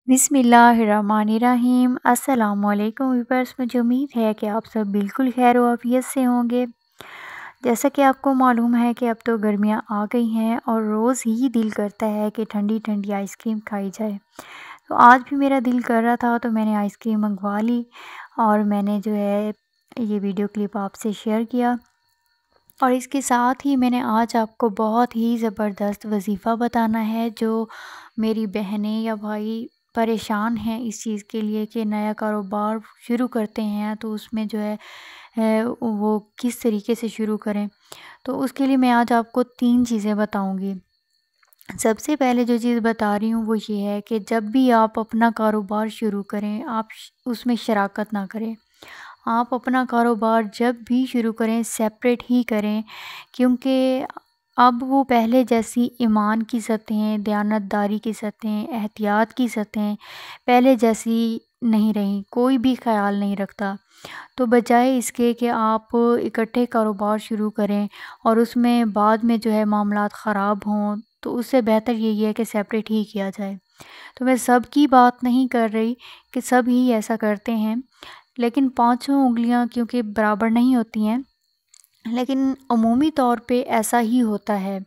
बिस्मिल्लाहिर्रहमानिर्रहीम। अस्सलामुअलैकुम व्यूअर्स, मुझे उम्मीद है कि आप सब बिल्कुल खैर आफियत से होंगे। जैसा कि आपको मालूम है कि अब तो गर्मियां आ गई हैं और रोज़ ही दिल करता है कि ठंडी ठंडी आइसक्रीम खाई जाए। तो आज भी मेरा दिल कर रहा था तो मैंने आइसक्रीम मंगवा ली और मैंने जो है ये वीडियो क्लिप आपसे शेयर किया। और इसके साथ ही मैंने आज आपको बहुत ही ज़बरदस्त वजीफ़ा बताना है जो मेरी बहनें या भाई परेशान हैं इस चीज़ के लिए कि नया कारोबार शुरू करते हैं तो उसमें जो है वो किस तरीके से शुरू करें। तो उसके लिए मैं आज आपको 3 चीज़ें बताऊंगी। सबसे पहले जो चीज़ बता रही हूँ वो ये है कि जब भी आप अपना कारोबार शुरू करें आप उसमें शराकत ना करें। आप अपना कारोबार जब भी शुरू करें सेपरेट ही करें, क्योंकि अब वो पहले जैसी ईमान की सतहें, दयानतदारी की सतहें, एहतियात की सतहें पहले जैसी नहीं रहीं। कोई भी ख़याल नहीं रखता। तो बजाय इसके कि आप इकट्ठे कारोबार शुरू करें और उसमें बाद में जो है मामलात ख़राब हों, तो उससे बेहतर यही है कि सेपरेट ही किया जाए। तो मैं सब की बात नहीं कर रही कि सब ही ऐसा करते हैं, लेकिन पाँचों उँगलियां क्योंकि बराबर नहीं होती हैं, लेकिन अमूमी तौर पे ऐसा ही होता है।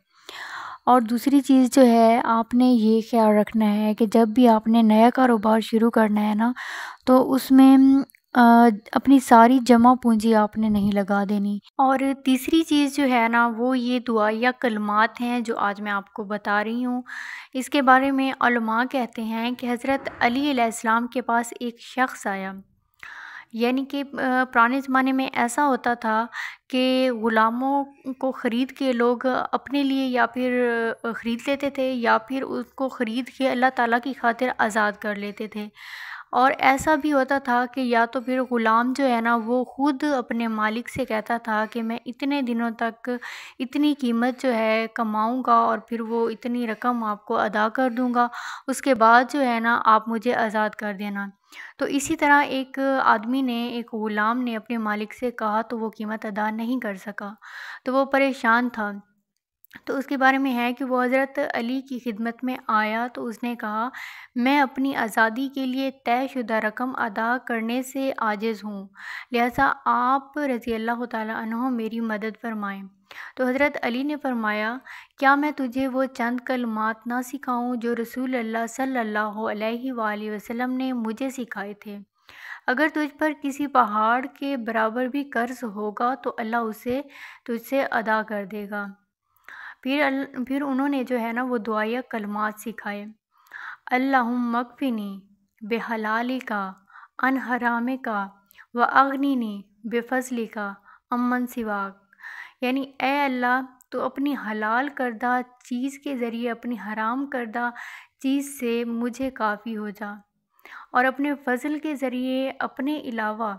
और दूसरी चीज़ जो है आपने ये ख्याल रखना है कि जब भी आपने नया कारोबार शुरू करना है ना, तो उसमें अ, अपनी सारी जमा पूंजी आपने नहीं लगा देनी। और तीसरी चीज़ जो है ना वो ये दुआ या कलमात हैं जो आज मैं आपको बता रही हूँ। इसके बारे में उलमा कहते हैं कि हज़रत अली अलैहिस्सलाम के पास एक शख्स आया। यानी कि पुराने ज़माने में ऐसा होता था कि ग़ुलामों को ख़रीद के लोग अपने लिए या फिर ख़रीद लेते थे या फिर उसको ख़रीद के अल्लाह ताला की खातिर आज़ाद कर लेते थे। और ऐसा भी होता था कि या तो फिर ग़ुलाम जो है ना वो ख़ुद अपने मालिक से कहता था कि मैं इतने दिनों तक इतनी कीमत जो है कमाऊंगा और फिर वो इतनी रकम आपको अदा कर दूंगा, उसके बाद जो है ना आप मुझे आज़ाद कर देना। तो इसी तरह एक आदमी ने, एक ग़ुलाम ने अपने मालिक से कहा तो वो कीमत अदा नहीं कर सका, तो वो परेशान था। तो उसके बारे में है कि वो हज़रत अली की खिदमत में आया तो उसने कहा, मैं अपनी आज़ादी के लिए तयशुदा रकम अदा करने से आजिज़ हूँ, लिहाजा आप रज़ी अल्लाह ताला अन्हो मेरी मदद फरमाएँ। तो हज़रत अली ने फरमाया, क्या मैं तुझे वो चंद कलमात ना सिखाऊं जो रसूल अल्लाह सल्लल्लाहु अलैहि वसल्लम ने मुझे सिखाए थे। अगर तुझ पर किसी पहाड़ के बराबर भी कर्ज होगा तो अल्लाह उसे तुझसे अदा कर देगा। फिर उन्होंने जो है ना वो दुआया कलमात सिखाए। अल्लाहुम्मा मकफ़िनी बेहलालिका अन हरामिका व अगनिनी बेफज़लिका अम्मन सिवाक। यानी ए अल्लाह, तो अपनी हलाल करदा चीज़ के ज़रिए अपनी हराम करदा चीज़ से मुझे काफ़ी हो जा, और अपने फ़ज़ल के ज़रिए अपने अलावा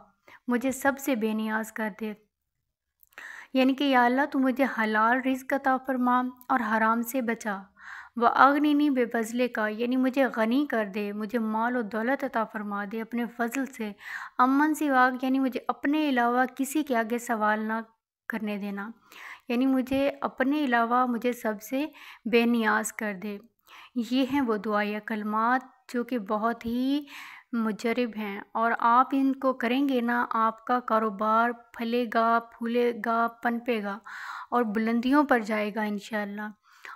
मुझे सबसे बेनियाज कर दे। यानी कि या अल्लाह, तू मुझे हलाल रिज़्क़ अता फ़रमा और हराम से बचा। व अगनिनी बेफ़ज़ले का, यानी मुझे गनी कर दे, मुझे माल और दौलत अता फ़रमा दे अपने फ़ज़ल से। अम्मन सिवाक, यानी मुझे अपने अलावा किसी के आगे सवाल ना करने देना, यानी मुझे अपने अलावा मुझे सबसे बेनियाज कर दे। ये हैं वो दुआ या कलमात जो कि बहुत ही मुजरब हैं, और आप इनको करेंगे ना आपका कारोबार फलेगा, फूलेगा, पनपेगा और बुलंदियों पर जाएगा इंशाअल्लाह।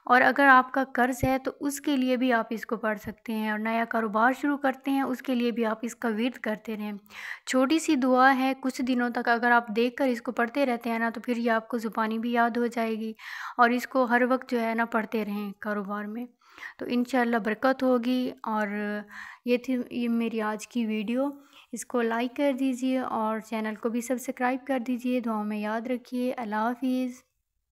और अगर आपका कर्ज़ है तो उसके लिए भी आप इसको पढ़ सकते हैं, और नया कारोबार शुरू करते हैं उसके लिए भी आप इसका विर्द करते रहें। छोटी सी दुआ है, कुछ दिनों तक अगर आप देख कर इसको पढ़ते रहते हैं ना तो फिर ये आपको ज़ुबानी भी याद हो जाएगी, और इसको हर वक्त जो है ना पढ़ते रहें कारोबार में, तो इंशाअल्लाह बरकत होगी। और ये मेरी आज की वीडियो, इसको लाइक कर दीजिए और चैनल को भी सब्सक्राइब कर दीजिए। दुआओं में याद रखिए। अल्लाह हाफ़िज़।